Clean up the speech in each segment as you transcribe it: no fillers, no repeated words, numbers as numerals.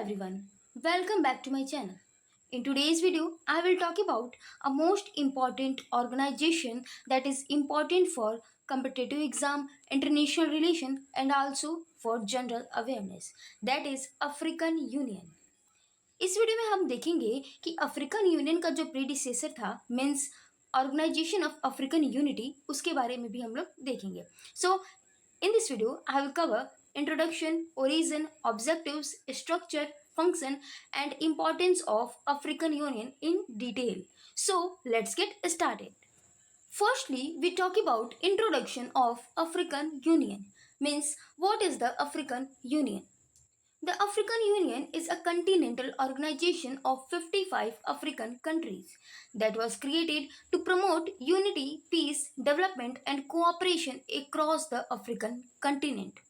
everyone, welcome back to my channel. In today's video, I will talk about a most important organization that is important for competitive exam, international relation and also for general awareness. That is African Union. इस video में हम देखेंगे कि African union का जो predecessor था means organisation of African unity उसके बारे में भी हम लोग देखेंगे. So in this video, I will cover introduction, origin, objectives, structure, function, and importance of African Union in detail. So let's get started. Firstly, we talk about introduction of African Union. Means what is the African Union? The African Union is a continental organization of 55 African countries that was created to promote unity, peace, development and cooperation across the African continent.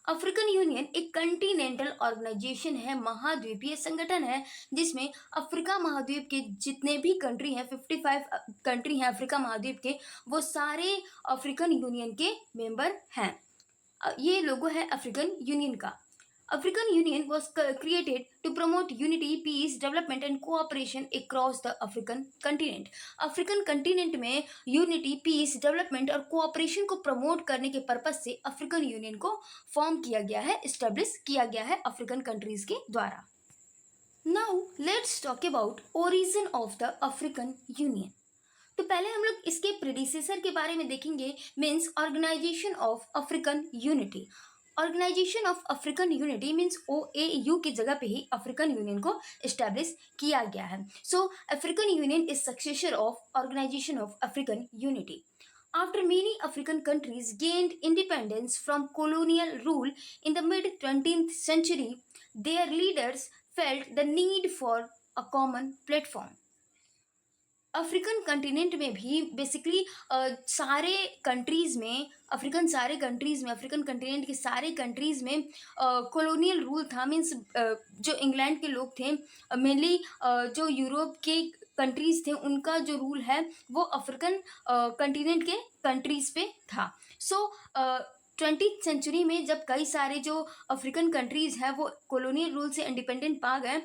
African union एक Continental organisation है, महाद्वीपीय संगठन है जिसमें Africa महाद्वीप के जितने भी कंट्री हैं 55 कंट्री हैं अफ्रीका महाद्वीप के, वो सारे अफ्रीकन यूनियन के मेंबर हैं. ये लोगो है अफ्रीकन यूनियन का. African Union was created to promote unity, peace, development and cooperation across the African continent. African continent में unity, peace, development और cooperation को promote करने के पर्पज से African Union को form किया गया है, establish किया गया है African countries के द्वारा. Now let's talk about origin of the African Union. तो पहले हम लोग इसके प्रीडिसेसर के बारे में देखेंगे, means organisation of African unity. Organisation of African unity means OAU की जगह पे ही अफ्रीकन यूनियन को एस्टेब्लिश किया गया है. So African union is successor of organisation of African unity. After many African countries gained independence from colonial rule in the mid 20th century, their leaders felt the need for a common platform. African continent में भी basically सारे countries में African continent के सारे countries में colonial rule था. Means जो England के लोग थे, मेनली जो यूरोप के कंट्रीज़ थे, उनका जो रूल है वो अफ्रीकन कंटिनेंट के कंट्रीज़ पे था. सो 20th सेंचुरी में जब कई सारे जो अफ्रीकन कंट्रीज़ हैं वो कॉलोनियल रूल से इंडिपेंडेंट पा गए,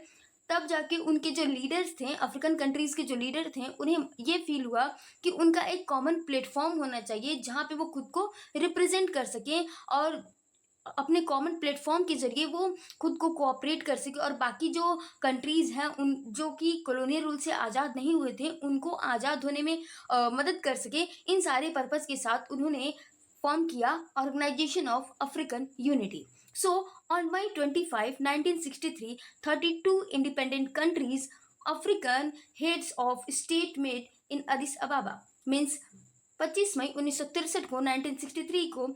तब जाके उनके जो लीडर्स थे, अफ्रीकन कंट्रीज़ के जो लीडर थे, उन्हें ये फील हुआ कि उनका एक कॉमन प्लेटफॉर्म होना चाहिए जहाँ पे वो खुद को रिप्रेजेंट कर सकें और अपने कॉमन प्लेटफॉर्म के ज़रिए वो खुद को कोऑपरेट कर सके और बाकी जो कंट्रीज़ हैं उन जो कि कॉलोनियल रूल से आज़ाद नहीं हुए थे उनको आज़ाद होने में मदद कर सके. इन सारे पर्पज़ के साथ उन्होंने फॉर्म किया organisation of African unity. So, on May 25, 1963, 32 independent countries, African heads of state met in Addis Ababa. Means 25 मई 1963 को 1963 को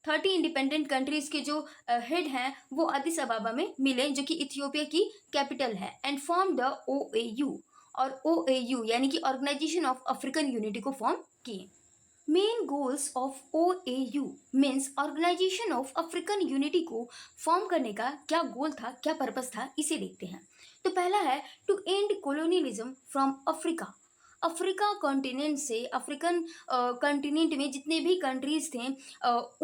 30 इंडिपेंडेंट कंट्रीज के जो हेड हैं वो अदिस अबाबा में मिले, जो कि इथियोपिया की कैपिटल है, एंड फॉर्म द OAU. और OAU यानी कि ऑर्गेनाइजेशन ऑफ अफ्रीकन यूनिटी को फॉर्म किए. Main goals of OAU means organisation of African unity को फॉर्म करने का क्या गोल था, क्या पर्पस था, इसे देखते हैं. तो पहला है to end colonialism from Africa. Africa continent से, अफ्रीकन कॉन्टिनेंट में जितने भी कंट्रीज थे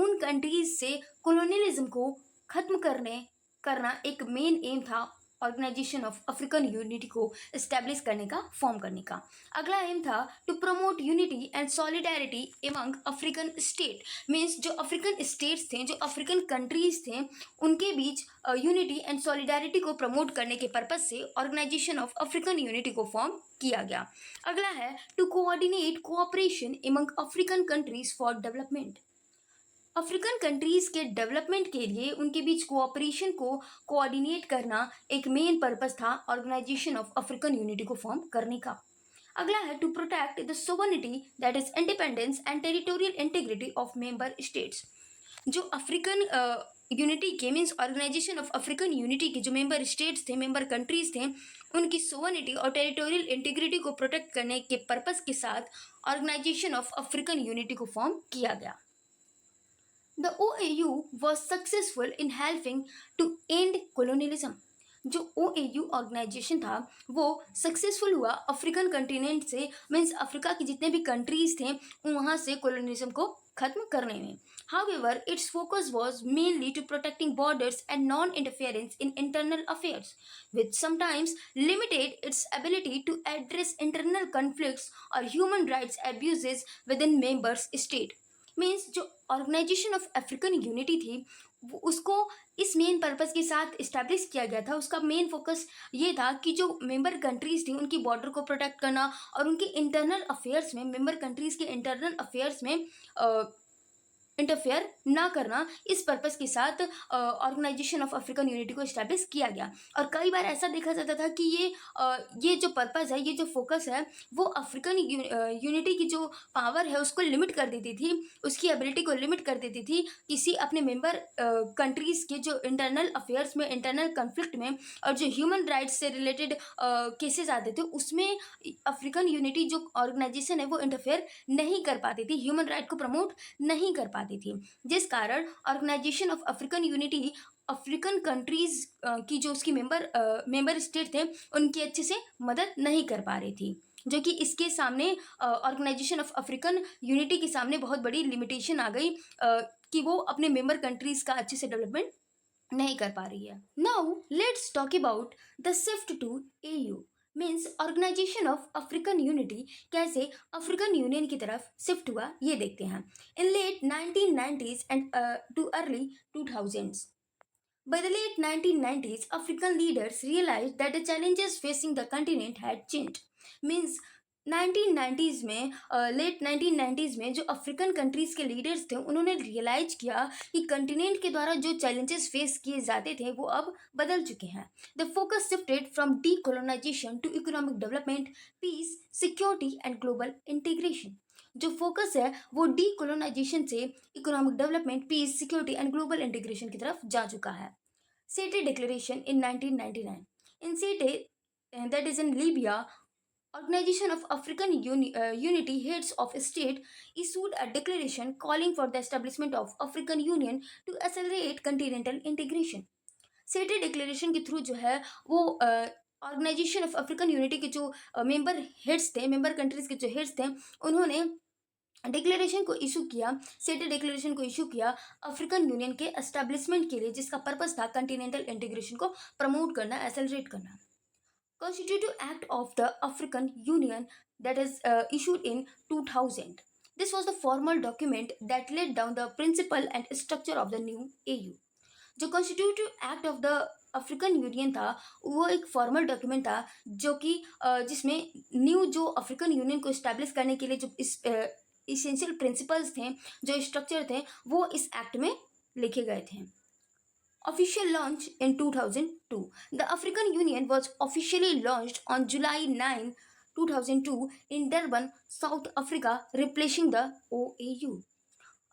उन कंट्रीज से कोलोनियलिज्म को खत्म करना एक मेन एम था ऑर्गेनाइजेशन ऑफ अफ्रीकन यूनिटी को इस्टेब्लिश करने का, फॉर्म करने का. अगला एम था to promote unity and solidarity among African state. Means जो अफ्रीकन स्टेट्स थे, जो अफ्रीकन कंट्रीज थे, उनके बीच यूनिटी एंड सॉलिडारिटी को प्रमोट करने के पर्पज से ऑर्गेनाइजेशन ऑफ अफ्रीकन यूनिटी को फॉर्म किया गया. अगला है to coordinate cooperation among African countries for development. African countries के डेवलपमेंट के लिए उनके बीच कोऑपरेशन को कोऑर्डिनेट करना एक मेन पर्पस था ऑर्गेनाइजेशन ऑफ अफ्रीकन यूनिटी को फॉर्म करने का. अगला है to protect the sovereignty that is independence and territorial integrity of member states. जो अफ्रीकन यूनिटी के means organisation of African unity के जो मेंबर स्टेट्स थे, मेंबर कंट्रीज थे, उनकी सोवर्निटी और टेरिटोरियल इंटीग्रिटी को प्रोटेक्ट करने के पर्पस के साथ ऑर्गेनाइजेशन ऑफ अफ्रीकन यूनिटी को फॉर्म किया गया. The OAU was successful in helping to end colonialism. जो OAU ऑर्गेनाइजेशन था वो सक्सेसफुल हुआ अफ्रीकन कंटिनेंट से, मीन्स अफ्रीका की जितने भी कंट्रीज थे वहाँ से कोलोनिज्म को खत्म करने में. However, its focus was mainly to protecting borders and non-interference in internal affairs, which sometimes limited its ability to address internal conflicts or human rights abuses within members state. Means जो organisation of African unity थी उसको इस main purpose के साथ establish किया गया था. उसका मेन फोकस ये था कि जो मेंबर कंट्रीज थी उनकी बॉर्डर को प्रोटेक्ट करना और उनके इंटरनल अफेयर्स में, मेंबर कंट्रीज के इंटरनल अफेयर्स में इंटरफेयर ना करना, इस पर्पस के साथ ऑर्गेनाइजेशन ऑफ अफ्रीकन यूनिटी को इस्टेब्लिश किया गया. और कई बार ऐसा देखा जाता था कि ये जो पर्पस है, ये जो फोकस है, वो अफ्रीकन यूनिटी की जो पावर है उसको लिमिट कर देती थी, उसकी एबिलिटी को लिमिट कर देती थी किसी अपने मेंबर कंट्रीज के जो इंटरनल अफेयर्स में, इंटरनल कन्फ्लिक्ट में और जो ह्यूमन राइट्स से रिलेटेड केसेस आते थे उसमें अफ्रीकन यूनिटी जो ऑर्गेनाइजेशन है वो इंटरफेयर नहीं कर पाती थी, ह्यूमन राइट को प्रमोट नहीं कर पाती थी, जिस कारण organisation of African unity African countries की जो उसकी मेंबर स्टेट थे उनकी अच्छे से मदद नहीं कर पा रही थी, जो कि इसके सामने ऑर्गेनाइजेशन ऑफ अफ्रीकन यूनिटी के सामने बहुत बड़ी लिमिटेशन आ गई कि वो अपने मेंबर कंट्रीज का अच्छे से डेवलपमेंट नहीं कर पा रही है. Now let's talk about the shift to AU means organisation of African unity कैसे अफ्रीकन यूनियन की तरफ शिफ्ट हुआ ये देखते हैं. In late 1990s and to early 2000s. By the late 1990s, African leaders realized that the challenges facing the continent had changed. Means 1990s में late 1990s में जो अफ्रीकन कंट्रीज के लीडर्स थे उन्होंने रियलाइज किया कि कंटिनेंट के द्वारा जो चैलेंजेस फेस किए जाते थे वो अब बदल चुके हैं. The focus shifted from decolonisation to economic development, peace, security and global integration. जो फोकस है वो डीकोलोनाइजेशन से economic development, peace, security and global integration की तरफ जा चुका है. Sete Declaration in 1999. In Sete, that is in Libya, Organization of African Unity Heads of State issued a declaration calling for the establishment of African Union to accelerate continental integration. Setae declaration के through जो है वो organisation of African unity के जो member heads थे, member countries के जो heads थे, उन्होंने डिक्लेरेशन को इशू किया, सेटे डिक्लेरेशन को इशू किया अफ्रीकन यूनियन के एस्टेब्लिशमेंट के लिए, जिसका पर्पस था कंटिनेंटल इंटीग्रेशन को प्रमोट करना, एसेलरेट करना. Constitutive act of the African union that is issued in 2000. This was the formal document that laid down the principle and structure of the new AU. जो constitutive act of the African union था वो एक formal document था जो कि जिसमें new जो African union को इस्टेब्लिश करने के लिए जो इसेंशियल प्रिंसिपल्स थे, जो स्ट्रक्चर थे, वो इस एक्ट में लिखे गए थे. Official launch in 2002. The African Union was officially launched on July 9, 2002 in Durban, South Africa, replacing the OAU.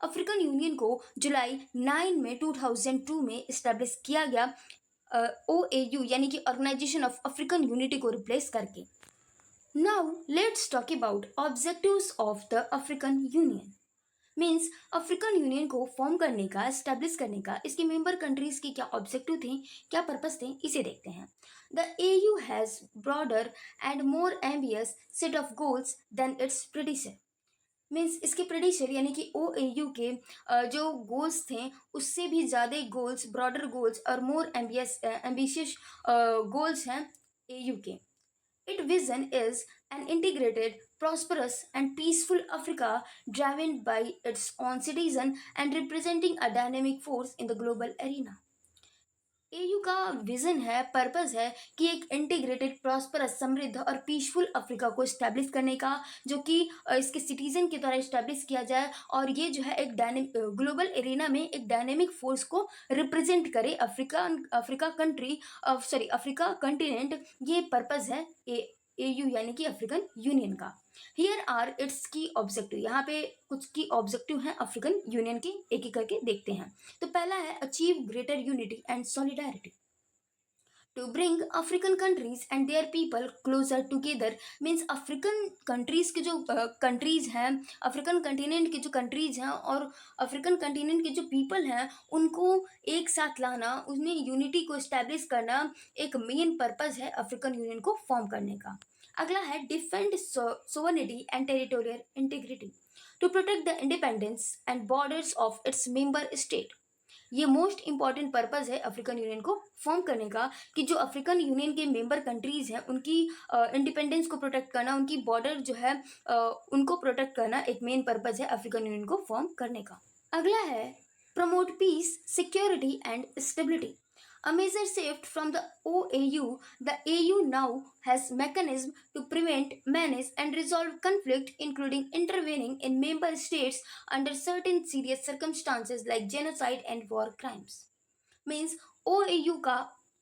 African union को जुलाई 9 में 2002 में इस्टेब्लिश किया गया OAU यानी कि ऑर्गेनाइजेशन ऑफ अफ्रीकन यूनिटी को रिप्लेस करके. Now let's talk about objectives of the African union. Means African union को फॉर्म करने का, एस्टेब्लिश करने का इसके मेंबर कंट्रीज के क्या ऑब्जेक्टिव थे, क्या पर्पस थे, इसे देखते हैं. The AU has broader and more ambitious set of goals than its predecessor. Means इसके प्रेडिसर यानी कि OAU के जो गोल्स थे उससे भी ज़्यादा गोल्स, ब्रॉडर गोल्स और मोर एम्बिशियस गोल्स हैं AU के. Its vision is an integrated, prosperous, and peaceful Africa driven by its own citizens and representing a dynamic force in the global arena. AU का vision है, purpose है कि एक integrated, prosperous, समृद्ध और peaceful Africa को establish करने का, जो कि इसके सिटीजन के द्वारा इस्टेब्लिश किया जाए और ये जो है एक ग्लोबल एरिना में एक डायनेमिक फोर्स को रिप्रेजेंट करे. अफ्रीका कंटिनेंट, ये पर्पस है AU यानी कि अफ्रीकन यूनियन का. हियर आर इट्स की ऑब्जेक्टिव. यहाँ पे कुछ की ऑब्जेक्टिव हैं अफ्रीकन यूनियन के, एक एक करके देखते हैं. तो पहला है achieve greater unity and solidarity. To bring African countries and their people closer together. Means African countries के जो कंट्रीज हैं, अफ्रीकन कंटिनेंट के जो कंट्रीज हैं और अफ्रीकन कंटिनेंट के जो पीपल हैं उनको एक साथ लाना, उनमें यूनिटी को इस्टेब्लिश करना एक मेन पर्पस है अफ्रीकन यूनियन को फॉर्म करने का. अगला है defend sovereignty and territorial integrity. to protect the independence and borders of its member state. ये मोस्ट इंपॉर्टेंट पर्पस है अफ्रीकन यूनियन को फॉर्म करने का कि जो अफ्रीकन यूनियन के मेंबर कंट्रीज हैं उनकी इंडिपेंडेंस को प्रोटेक्ट करना, उनकी बॉर्डर जो है उनको प्रोटेक्ट करना एक मेन पर्पस है अफ्रीकन यूनियन को फॉर्म करने का। अगला है promote peace, security and stability. A major shift from the OAU, the AU now has mechanism to prevent, manage and resolve conflict, including intervening in member states under certain serious circumstances like genocide and war crimes. Means OAU का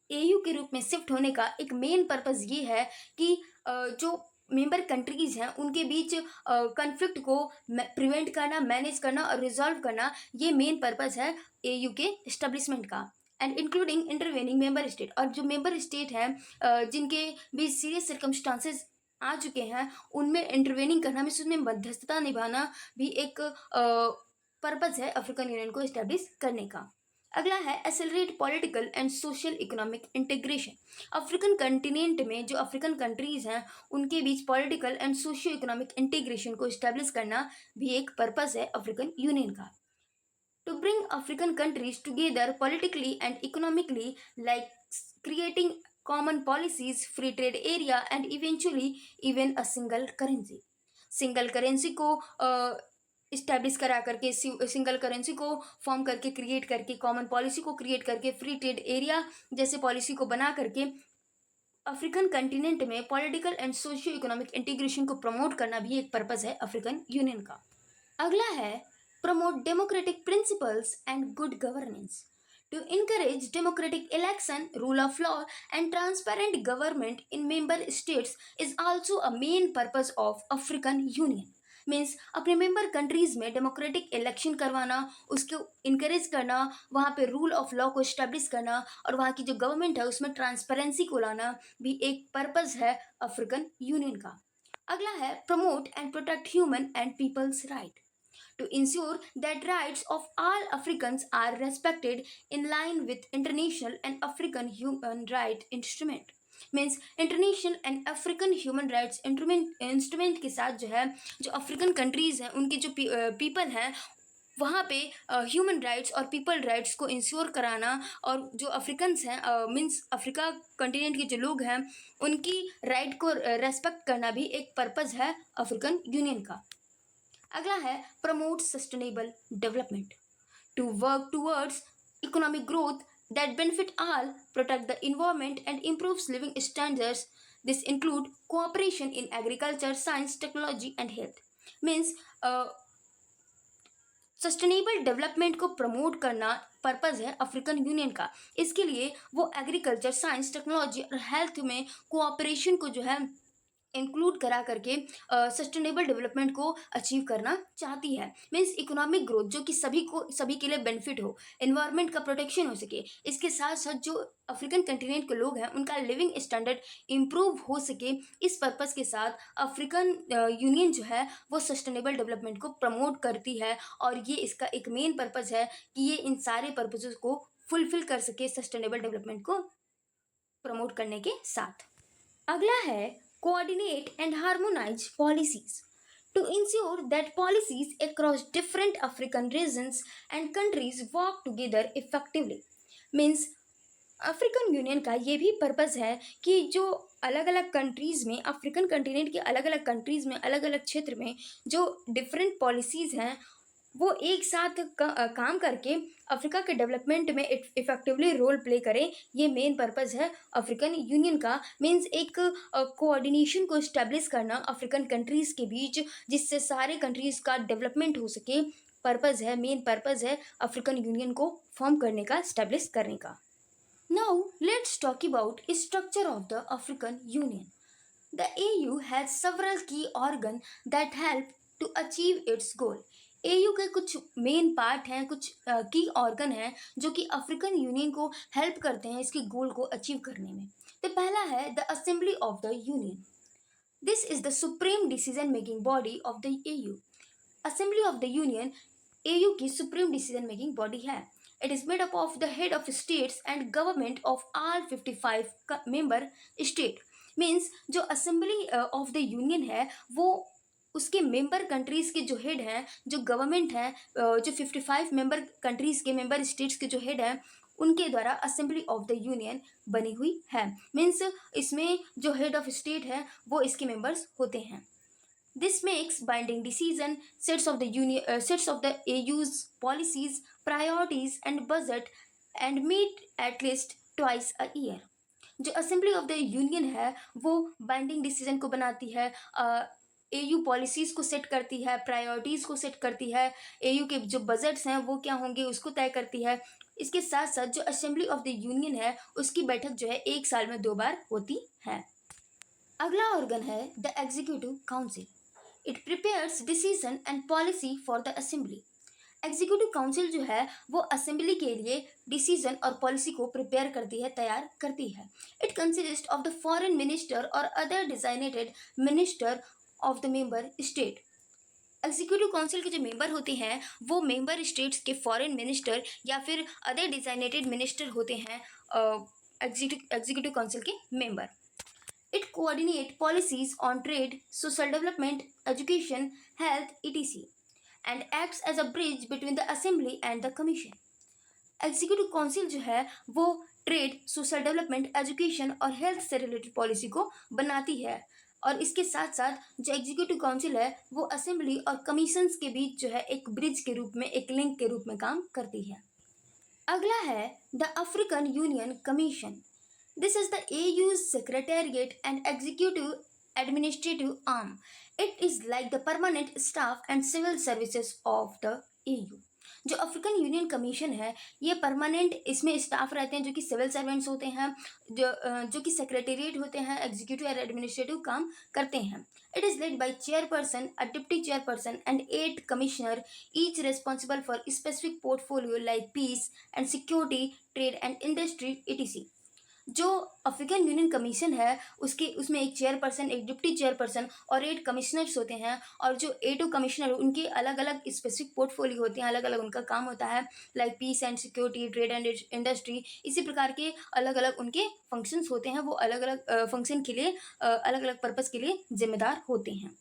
AU के रूप में shift होने का एक main purpose ये है कि जो मेंबर कंट्रीज हैं उनके बीच कन्फ्लिक्ट को प्रिवेंट करना, मैनेज करना और रिजॉल्व करना, ये मेन पर्पस है AU के इस्टेब्लिशमेंट का। And including intervening member state, और जो मेंबर स्टेट हैं जिनके बीच सीरियस सर्कमस्टांसेस आ चुके हैं उनमें इंटरवेनिंग करना, मीन्स उसमें मध्यस्थता निभाना भी एक पर्पस है अफ्रीकन यूनियन को इस्टेब्लिश करने का। अगला है accelerate political and social economic integration. African continent में जो अफ्रीकन कंट्रीज हैं उनके बीच political and socio economic integration को इस्टेब्लिश करना भी एक पर्पस है अफ्रीकन यूनियन का। To bring African countries together politically and economically, like creating common policies, free trade area, and eventually even a single currency. Single currency को establish करा करके, single currency को फॉर्म करके, क्रिएट करके, common policy को create करके, free trade area जैसे policy को बना करके अफ्रीकन कंटिनेंट में political and socio economic integration को प्रमोट करना भी एक पर्पस है अफ्रीकन यूनियन का। अगला है promote democratic principles and good governance. To encourage democratic election, rule of law, and transparent government in member states is also a main purpose of African Union. Means अपने member countries में democratic election करवाना, उसको encourage करना, वहाँ पे rule of law को establish करना और वहाँ की जो गवर्नमेंट है उसमें ट्रांसपेरेंसी को लाना भी एक पर्पस है अफ्रीकन यूनियन का। अगला है promote and protect human and peoples right. To ensure that rights of all Africans are respected in line with international and African human rights instrument. Means international and African human rights instrument के साथ जो है, जो African countries हैं उनके जो people हैं वहाँ पे ह्यूमन राइट्स और पीपल राइट्स को इंश्योर कराना, और जो अफ्रीकन्स हैं मीन्स अफ्रीका कंटिनेंट के जो लोग हैं उनकी राइट को रेस्पेक्ट करना भी एक पर्पज़ है अफ्रीकन यूनियन का। अगला है promote sustainable development. To work towards economic growth that benefit all, protect the environment and improves living standards. This include cooperation in agriculture, science, technology and health. Means sustainable development को promote करना purpose है African union का। इसके लिए वो agriculture, science, technology और health में cooperation को जो है इंक्लूड करा करके सस्टेनेबल डेवलपमेंट को अचीव करना चाहती है। मीन्स इकोनॉमिक ग्रोथ जो कि सभी के लिए बेनिफिट हो, एनवायरनमेंट का प्रोटेक्शन हो सके, इसके साथ साथ जो अफ्रीकन कंटिनेंट के लोग हैं उनका लिविंग स्टैंडर्ड इम्प्रूव हो सके, इस पर्पज़ के साथ अफ्रीकन यूनियन जो है वो सस्टेनेबल डेवलपमेंट को प्रमोट करती है। और ये इसका एक मेन पर्पज़ है कि ये इन सारे पर्पज़ को फुलफिल कर सके सस्टेनेबल डेवलपमेंट को प्रमोट करने के साथ। अगला है coordinate and harmonize policies. To ensure that policies across different African regions and countries work together effectively. Means African union का ये भी पर्पज़ है कि जो अलग अलग कंट्रीज़ में, अफ्रीकन कंटिनेंट के अलग अलग कंट्रीज़ में, अलग अलग क्षेत्र में जो डिफरेंट पॉलिसीज़ हैं वो एक साथ काम करके अफ्रीका के डेवलपमेंट में इफ़ेक्टिवली रोल प्ले करें, ये मेन पर्पज़ है अफ्रीकन यूनियन का। मीन्स एक कोऑर्डिनेशन को इस्टेब्लिश करना अफ्रीकन कंट्रीज़ के बीच, जिससे सारे कंट्रीज़ का डेवलपमेंट हो सके, पर्पज़ है, मेन पर्पज़ है अफ्रीकन यूनियन को फॉर्म करने का, इस्टेब्लिश करने का। Now let's talk about structure of the African union. The AU has several key organ that help to achieve its goal. AU के कुछ मेन पार्ट हैं, कुछ की ऑर्गन हैं जो कि अफ्रीकन यूनियन को हेल्प करते हैं इसके गोल को अचीव करने में। तो पहला है the assembly of the union. This is the supreme decision making body of the AU। Assembly of the union AU की सुप्रीम डिसीजन मेकिंग बॉडी है। It is made up of the head of states and government of all 55 member state. Means जो assembly of the union है वो उसके member countries के जो head हैं, जो गवर्नमेंट है, जो 55 मेंबर कंट्रीज के मेंबर स्टेट्स के जो हेड हैं, उनके द्वारा असेंबली ऑफ द यूनियन बनी हुई है। मीन्स इसमें जो हेड ऑफ स्टेट है वो इसके मेंबर्स होते हैं। This makes binding decision, sets of the AU's policies, priorities and budget and meet at least twice a year. जो असेंबली ऑफ द यूनियन है वो बाइंडिंग डिसीजन को बनाती है, एयू पॉलिसीज़ को सेट करती है, प्रायोरिटीज़ को सेट करती है, एयू के जो बजट्स हैं वो क्या होंगे उसको तय करती है। इसके साथ साथ जो असेंबली ऑफ द यूनियन है उसकी बैठक जो है 1 साल में 2 बार होती है। अगला ऑर्गन है the executive council. It prepares decision and policy for the assembly. Executive council जो है वो असेंबली के लिए डिसीजन और पॉलिसी को प्रिपेयर करती है, तैयार करती है। It consist of the foreign minister और other designated minister of the member state. Executive council के जो मेंबर होते हैं वो मेंबर स्टेट्स के फॉरेन मिनिस्टर या फिर अदर डिजाइनेटेड मिनिस्टर होते हैं, एग्जीक्यूटिव काउंसिल के member. It coordinates policies on trade, social development, education, health, etc. and acts as a bridge between the assembly and the commission. Executive council जो है वो trade, social development, education और health से related policy को बनाती है, और इसके साथ साथ जो एग्जीक्यूटिव काउंसिल है वो असेंबली और कमीशंस के बीच जो है एक ब्रिज के रूप में, एक लिंक के रूप में काम करती है। अगला है the African union commission. This is the AU's secretariat and executive administrative arm. It is like the permanent staff and civil services of the AU. जो अफ्रीकन यूनियन कमीशन है ये परमानेंट, इसमें स्टाफ रहते हैं जो कि सिविल सर्वेंट्स होते हैं, जो कि सेक्रेटेरिएट होते हैं, एग्जीक्यूटिव और एडमिनिस्ट्रेटिव काम करते हैं। It is led by chairperson, a deputy chairperson and 8 commissioner, each responsible for specific portfolio like peace and security, trade and industry etc. जो अफ्रीकन यूनियन कमीशन है उसमें एक चेयरपर्सन, एक डिप्टी चेयरपर्सन और 8 कमिश्नर्स होते हैं, और जो 8 कमिश्नर उनके अलग अलग स्पेसिफिक पोर्टफोलियो होते हैं, अलग अलग उनका काम होता है, like peace and security, trade and industry, इसी प्रकार के अलग अलग उनके फंक्शंस होते हैं। वो अलग अलग फंक्शन के लिए, अलग अलग पर्पज़ के लिए जिम्मेदार होते हैं।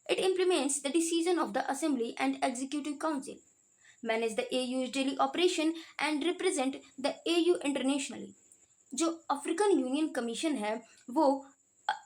It implements the decision of the assembly and executive council, manage the AU's daily operation and represent the AU internationally. जो अफ्रीकन यूनियन कमीशन है वो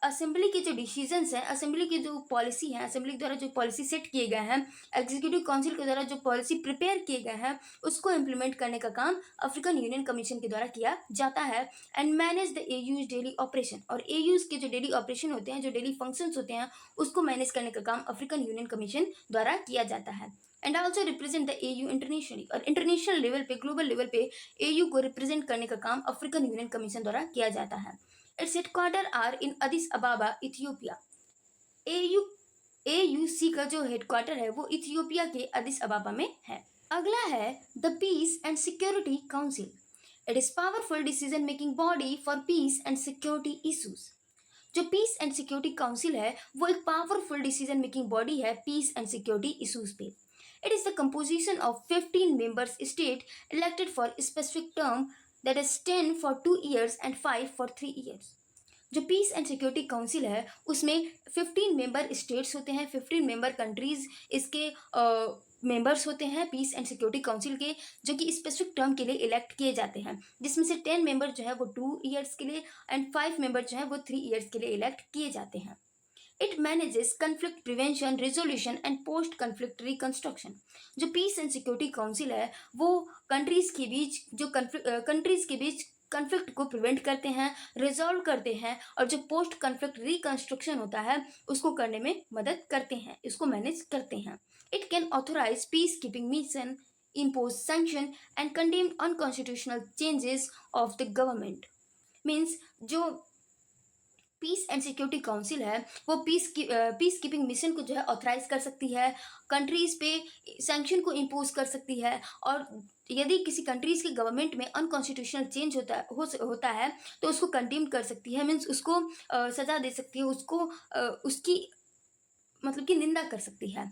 असेंबली के जो डिसीजंस हैं, असेंबली की जो पॉलिसी है, असेंबली के द्वारा जो पॉलिसी सेट किए गए हैं, एग्जीक्यूटिव काउंसिल के द्वारा जो पॉलिसी प्रिपेयर किए गए हैं उसको इम्प्लीमेंट करने का काम अफ्रीकन यूनियन कमीशन के द्वारा किया जाता है। And manage the AU's daily operation, और AU's के जो डेली ऑपरेशन होते हैं, जो डेली फंक्शंस होते हैं, उसको मैनेज करने का काम अफ्रीकन यूनियन कमीशन द्वारा किया जाता है। And also represent the AU internationally, और इंटरनेशनल लेवल पे, ग्लोबल लेवल पे AU को रिप्रेजेंट करने का काम अफ्रीकन यूनियन कमीशन द्वारा किया जाता है। Its headquarter are in Addis Ababa, Ethiopia. AUC का जो हेडक्वार्टर है वो इथियोपिया के अदिस अबाबा में है। अगला है the peace and security council. It is powerful decision making body for peace and security issues. जो पीस एंड सिक्योरिटी काउंसिल है वो एक पावरफुल डिसीजन मेकिंग बॉडी है पीस एंड सिक्योरिटी इशूज पे। It is the composition of 15 members state elected for a specific term, that is 10 for 2 years and 5 for 3 years. जो peace and security council है उसमें 15 member states होते हैं, 15 member countries इसके members होते हैं piece and security council के, जो कि स्पेसिफिक टर्म के लिए इलेक्ट किए जाते हैं, जिसमें से 10 मेंबर जो है वो 2 ईयर्स के लिए एंड 5 मेंबर जो है वो 3 ईयर्स के लिए इलेक्ट किए जाते हैं। It manages conflict prevention, resolution and post conflict reconstruction. जो पीस एंड सिक्योरिटी काउंसिल है वो कंट्रीज के बीच कन्फ्लिक्ट को प्रिवेंट करते हैं, रिजॉल्व करते हैं, और जो पोस्ट कन्फ्लिक्ट रिकन्स्ट्रक्शन होता है उसको करने में मदद करते हैं, इसको मैनेज करते हैं। It can authorise peace keeping mission, impose sanction and condemn unconstitutional changes of the government. Means जो पीस एंड सिक्योरिटी काउंसिल है वो पीस कीपिंग मिशन को जो है ऑथराइज कर सकती है, कंट्रीज़ पे सैंक्शन को इम्पोज कर सकती है, और यदि किसी कंट्रीज़ के गवर्नमेंट में अनकॉन्स्टिट्यूशनल चेंज होता है तो उसको कंडेम कर सकती है, मीन्स उसको सज़ा दे सकती है, उसको उसकी मतलब कि निंदा कर सकती है।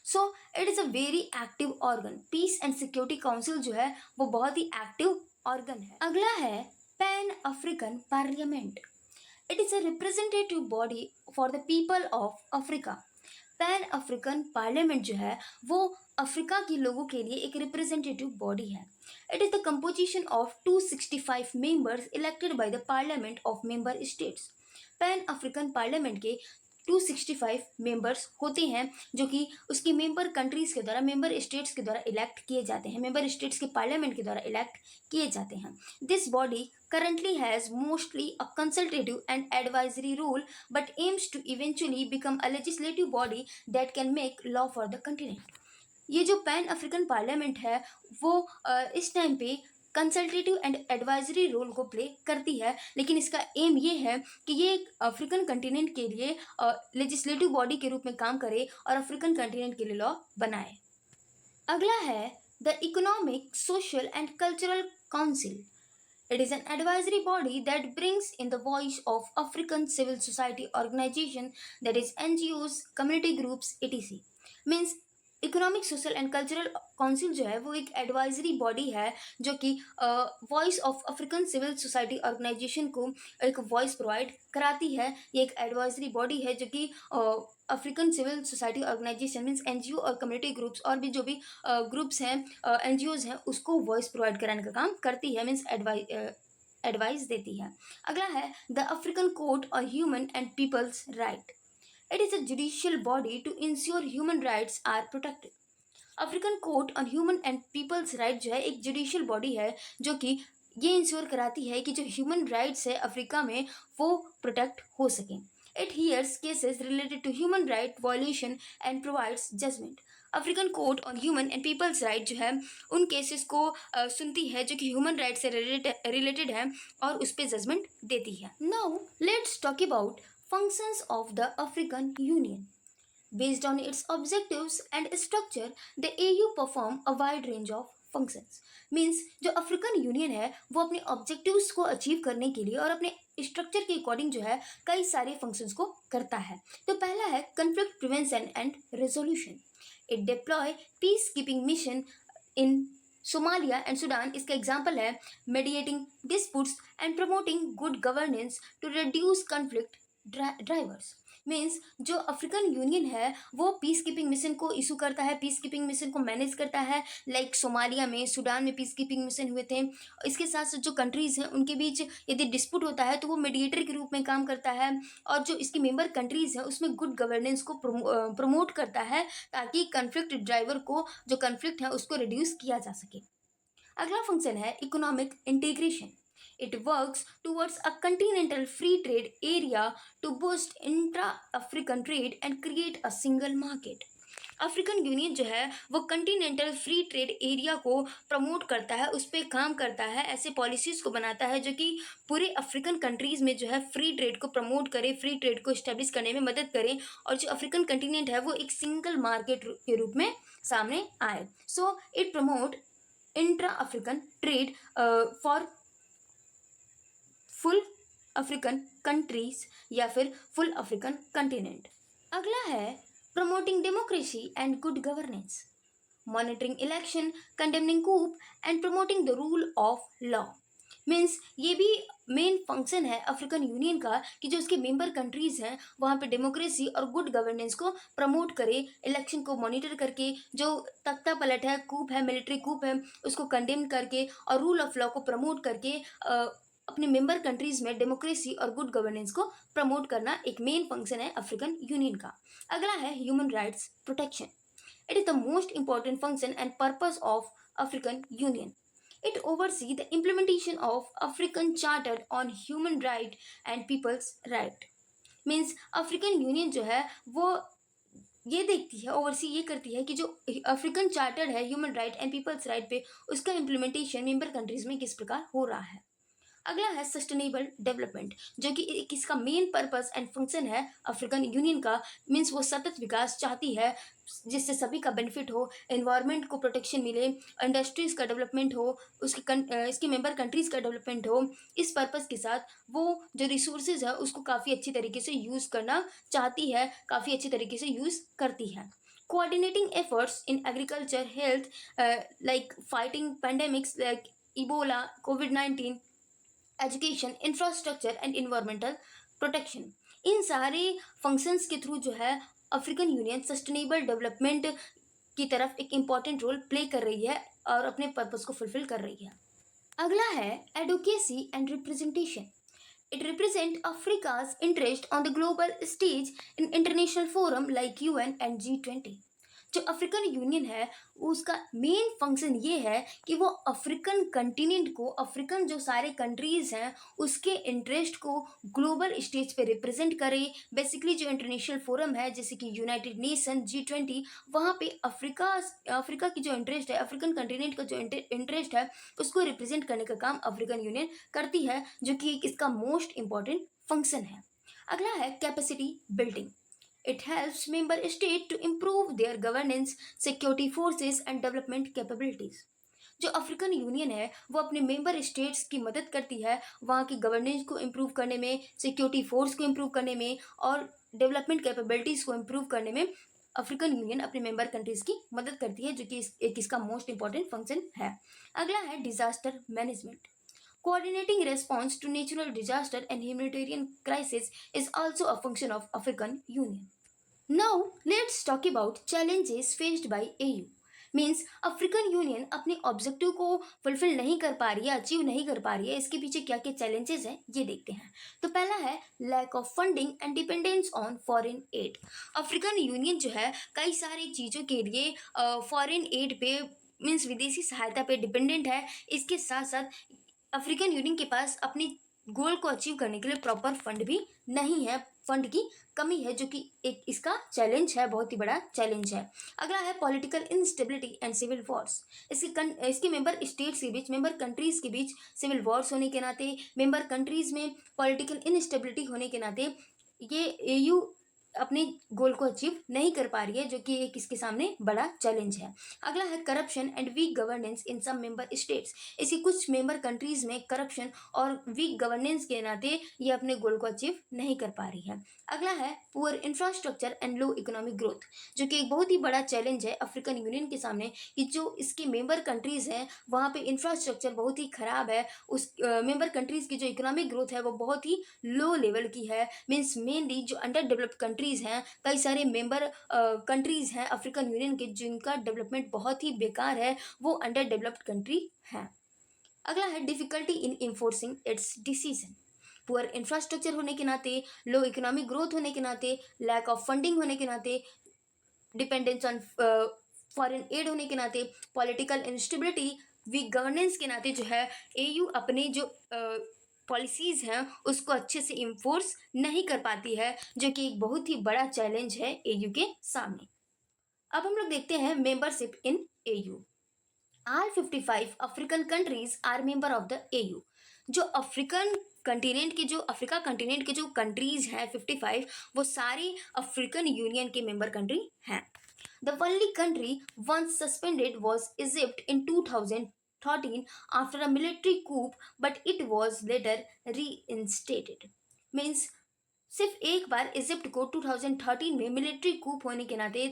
So it is a very active organ. Peace and security council जो है वो बहुत ही एक्टिव ऑर्गन है। अगला है pan African parliament. It is a representative body for the people of Africa. Pan African parliament जो है वो अफ्रीका के लोगों के लिए एक रिप्रेजेंटेटिव बॉडी है. It is the composition of 265 members elected by the parliament of member states. Pan African parliament के 265 मेंबर्स होते हैं जो कि उसकी मेंबर कंट्रीज के द्वारा, मेंबर स्टेट्स के द्वारा इलेक्ट किए जाते हैं, मेंबर स्टेट्स के पार्लियामेंट के द्वारा इलेक्ट किए जाते हैं. This body currently has mostly a consultative and advisory role but aims to eventually become a legislative body that can make law for the continent. ये जो पैन अफ्रीकन पार्लियामेंट है वो इस टाइम पे कंसल्टेटिव एंड एडवाइजरी रोल को play करती है, लेकिन इसका एम ये है कि ये एक अफ्रीकन कंटिनेंट के लिए लेजिस्लेटिव बॉडी के रूप में काम करे और अफ्रीकन कंटिनेंट के लिए लॉ बनाए. अगला है the economic, social and cultural council. It is an advisory body that brings in the voice of African civil society organization, that is NGOs, community groups, etc. Means economic, social and cultural council जो है वो एक advisory body है जो कि voice of African civil society organisation को एक voice provide कराती है. ये एक एडवाइजरी बॉडी है जो कि African civil society organisation means NGO और कम्युनिटी ग्रुप्स और भी जो भी ग्रुप्स हैं, एनजीओज हैं, उसको वॉइस प्रोवाइड कराने का काम करती है, मीन्स एडवाइस देती है. अगला है the African court on human and peoples right. It is a judicial body to ensure human rights are protected. African court on human and peoples right जो है एक जुडिशियल बॉडी है जो कि ये इंश्योर कराती है कि जो ह्यूमन राइट्स है अफ्रीका में वो प्रोटेक्ट हो सकें. It hears cases related to human right violation and provides judgement. African court on human and peoples right जो है उन केसेस को सुनती है जो कि ह्यूमन राइट से रिलेटेड है और उस पर जजमेंट देती है. Now let's talk about functions of the African Union. Based on its objectives and structure, the AU perform a wide range of functions. Means जो अफ्रीकन यूनियन है वो अपने ऑब्जेक्टिव्स को अचीव करने के लिए और अपने स्ट्रक्चर के अकॉर्डिंग जो है कई सारे फंक्शंस को करता है. तो पहला है conflict prevention and resolution. It deploy peace keeping mission in Somalia and Sudan. इसका एग्जाम्पल है mediating disputes and promoting good governance to reduce conflict drivers. Means जो अफ्रीकन यूनियन है वो पीस कीपिंग मिशन को इशू करता है, peace keeping mission को manage करता है. लाइक सोमालिया में, सूडान में पीस कीपिंग मिशन हुए थे. इसके साथ साथ जो कंट्रीज़ हैं उनके बीच यदि डिस्प्यूट होता है तो वो मीडिएटर के रूप में काम करता है और जो इसकी मेंबर कंट्रीज़ हैं उसमें गुड गवर्नेंस को प्रमोट करता है ताकि कन्फ्लिक्ट ड्राइवर को, जो कन्फ्लिक्ट है उसको रिड्यूस किया जा सके. अगला फंक्शन है economic integration. It works towards a continental free trade area to boost intra-African trade and create a single market. African union जो है वो कंटिनेंटल फ्री ट्रेड एरिया को प्रमोट करता है, उस पर काम करता है, ऐसे पॉलिसीज़ को बनाता है जो कि पूरे अफ्रीकन कंट्रीज़ में जो है फ्री ट्रेड को प्रमोट करे, फ्री ट्रेड को इस्टेब्लिश करने में मदद करे और जो अफ्रीकन कंटिनेंट है वो एक सिंगल मार्केट के रूप में सामने आए. So it promote intra African trade for full African countries या फिर फुल अफ्रीकन कंटिनेंट. अगला है promoting democracy and good governance, monitoring election, condemning coup and promoting the rule of law. Means ये भी मेन फंक्शन है African union का कि जो उसके मेंबर कंट्रीज़ हैं वहाँ पे डेमोक्रेसी और गुड गवर्नेंस को प्रमोट करे, इलेक्शन को मॉनिटर करके, जो तख्ता पलट है, कूप है, मिलिट्री कूप है, उसको कंडेम करके और रूल ऑफ लॉ को प्रमोट करके अपने मेंबर कंट्रीज़ में डेमोक्रेसी और गुड गवर्नेंस को प्रमोट करना एक मेन फंक्शन है अफ्रीकन यूनियन का. अगला है human rights protection. It is the most important function and purpose of African union. It oversees the implementation of African Charter on Human Right and People's Right. Means African union जो है वो ये देखती है, oversee ये करती है कि जो अफ्रीकन चार्टर है human right and peoples right पे उसका इम्प्लीमेंटेशन मेंबर कंट्रीज में किस प्रकार हो रहा है. अगला है सस्टेनेबल डेवलपमेंट जो कि इसका मेन पर्पस एंड फंक्शन है अफ्रीकन यूनियन का. मीन्स वो सतत विकास चाहती है जिससे सभी का बेनिफिट हो, एनवायरनमेंट को प्रोटेक्शन मिले, इंडस्ट्रीज़ का डेवलपमेंट हो, इसकी मेंबर कंट्रीज़ का डेवलपमेंट हो. इस पर्पस के साथ वो जो रिसोर्सेज है उसको काफ़ी अच्छी तरीके से यूज़ करना चाहती है, काफ़ी अच्छी तरीके से यूज़ करती है. Coordinating efforts in agriculture, health, like fighting pandemics like Ebola, कोविड-19, education, infrastructure and environmental protection. इन सारे फंक्शंस के थ्रू जो है अफ्रीकन यूनियन सस्टेनेबल डेवलपमेंट की तरफ एक इम्पॉर्टेंट रोल प्ले कर रही है और अपने पर्पस को फुलफिल कर रही है। अगला है advocacy and representation. It represents Africa's interest on the global stage in international forum like UN and G20। जो अफ्रीकन यूनियन है उसका मेन फंक्शन ये है कि वो अफ्रीकन कंटिनेंट को, अफ्रीकन जो सारे कंट्रीज हैं उसके इंटरेस्ट को ग्लोबल स्टेज पे रिप्रेजेंट करे। बेसिकली जो इंटरनेशनल फोरम है जैसे कि यूनाइटेड नेशन, G20, वहाँ पे अफ्रीका अफ्रीका की जो इंटरेस्ट है, अफ्रीकन कंटिनेंट का जो इंटरेस्ट है उसको रिप्रेजेंट करने का काम अफ्रीकन यूनियन करती है, जो कि इसका मोस्ट इंपॉर्टेंट फंक्शन है। अगला है capacity building. It helps member state to improve their governance, security forces and development capabilities। जो अफ्रीकन यूनियन है वो अपने मेंबर स्टेट्स की मदद करती है वहाँ की गवर्नेंस को इम्प्रूव करने में, सिक्योरिटी फोर्स को इम्प्रूव करने में और डेवलपमेंट कैपेबिलिटीज़ को इम्प्रूव करने में अफ्रीकन यूनियन अपने मेंबर कंट्रीज़ की मदद करती है, जो कि एक इसका मोस्ट इंपॉर्टेंट फंक्शन है। अगला है disaster management. Coordinating response to natural disaster and humanitarian crisis is also a function of African Union। Now let's talk about challenges faced by AU। Means African union अपने objective को fulfil नहीं कर पा रही है, अचीव नहीं कर पा रही है, इसके पीछे क्या क्या चैलेंजेस हैं ये देखते हैं। तो पहला है lack of funding and dependence on foreign aid. African union जो है कई सारी चीज़ों के लिए फॉरेन एड पे मीन्स विदेशी सहायता पे डिपेंडेंट है। इसके साथ साथ अफ्रीकन यूनियन के पास अपनी गोल को अचीव करने के लिए प्रॉपर फंड भी नहीं है, फंड की कमी है, जो कि एक इसका चैलेंज है, बहुत ही बड़ा चैलेंज है। अगला है political instability and civil wars. इसके मेंबर स्टेट्स के बीच, मेंबर कंट्रीज के बीच सिविल वॉर्स होने के नाते, मेंबर कंट्रीज में पॉलिटिकल इंस्टेबिलिटी होने के नाते ये एयू अपने गोल को अचीव नहीं कर पा रही है, जो कि एक इसके सामने बड़ा चैलेंज है। अगला है corruption and weak governance in some member states. इसकी कुछ मेंबर कंट्रीज में करप्शन और वीक गवर्नेंस के नाते ये अपने गोल को अचीव नहीं कर पा रही है। अगला है poor infrastructure and low economic growth, जो कि एक बहुत ही बड़ा चैलेंज है अफ्रीकन यूनियन के सामने कि जो इसके मेंबर कंट्रीज हैं वहाँ पे इंफ्रास्ट्रक्चर बहुत ही खराब है। उस मेंबर कंट्रीज की जो इकोनॉमिक ग्रोथ है वो बहुत ही लो लेवल की है। मीन्स मेनली जो अंडर डेवलप्ड कंट्रीज हैं, कई सारे मेंबर कंट्रीज हैं अफ्रीकन यूनियन के जिनका डेवलपमेंट बहुत ही बेकार है, वो अंडर डेवलप्ड कंट्री हैं। अगला है difficulty in enforcing it's decision. Poor infrastructure होने के नाते, लो इकोनॉमिक ग्रोथ होने के नाते, लैक ऑफ फंडिंग होने के नाते, डिपेंडेंस ऑन फॉरेन एड होने के नाते, पॉलिटिकल इंस्टेबिलिटी, वीक गवर्नेंस के नाते जो है एयू अपने जो पॉलिसीज़ हैं उसको अच्छे से इन्फोर्स नहीं कर पाती है, जो कि एक बहुत ही बड़ा चैलेंज है एयू के सामने। अब हम लोग देखते हैं membership in AU. All 55 African countries are member of the AU. जो अफ्रीकन कंटिनेंट के जो अफ्रीका कंटिनेंट के जो कंट्रीज हैं 55, वो सारी अफ्रीकन यूनियन के मेंबर कंट्री हैं। The only country once suspended was Egypt in 2013 after a military coup, but it was later reinstated। Means सिर्फ एक बार इजिप्ट को 2013 में मिलिट्री कूप होने के नाते,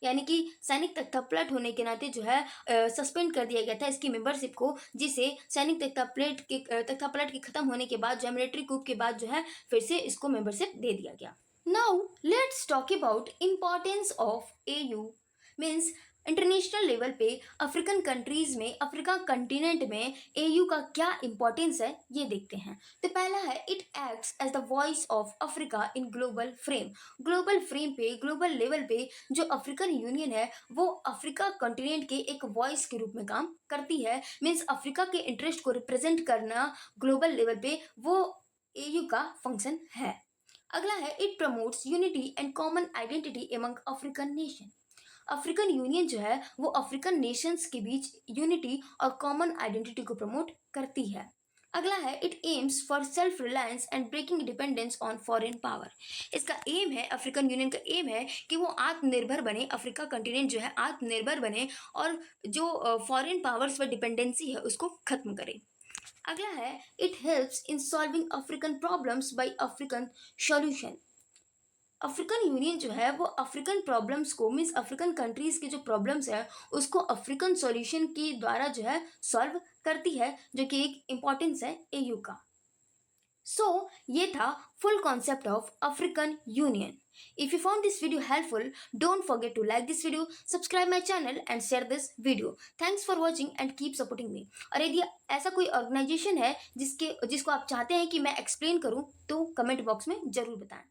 यानी कि सैनिक तख्तापलट होने के नाते जो है सस्पेंड कर दिया गया था इसकी मेंबरशिप को, जिसे सैनिक तख्तापलट के खत्म होने के बाद, जो मिलिट्री कूप के बाद जो है फिर से इसको मेंबरशिप दे दिया गया। Now let's talk about importance of AU. Means international level पे अफ्रीकन कंट्रीज में, अफ्रीका कंटिनेंट में एयू का क्या इंपॉर्टेंस है ये देखते हैं। तो पहला है it acts as the voice of Africa in global frame. Global frame पे, ग्लोबल लेवल पे जो अफ्रीकन यूनियन है वो अफ्रीका कंटिनेंट के एक वॉइस के रूप में काम करती है। मीन्स अफ्रीका के इंटरेस्ट को रिप्रेजेंट करना ग्लोबल लेवल पे वो एयू का फंक्शन है। अगला है it promotes unity and common identity among African nation. African union जो है वो अफ्रीकन नेशंस के बीच यूनिटी और कॉमन आइडेंटिटी को प्रमोट करती है। अगला है it aims for self reliance and breaking dependence on foreign power. इसका एम है, अफ्रीकन यूनियन का एम है कि वो आत्मनिर्भर बने, अफ्रीका कंटिनेंट जो है आत्मनिर्भर बने और जो फॉरेन पावर्स पर डिपेंडेंसी है उसको खत्म करे। अगला है it helps in solving African problems bye African solution. African union जो है वो अफ्रीकन प्रॉब्लम्स को, मीन्स अफ्रीकन कंट्रीज के जो प्रॉब्लम्स है उसको अफ्रीकन सॉल्यूशन के द्वारा जो है सॉल्व करती है, जो कि एक इम्पॉर्टेंस है एयू का। सो ये था full concept of African union. If you found this video helpful, don't forget to like this video, subscribe my channel and share this video. Thanks for watching and keep supporting me. और यदि ऐसा कोई organisation है जिसको आप चाहते हैं कि मैं एक्सप्लेन करूं तो कमेंट बॉक्स में जरूर बताएं.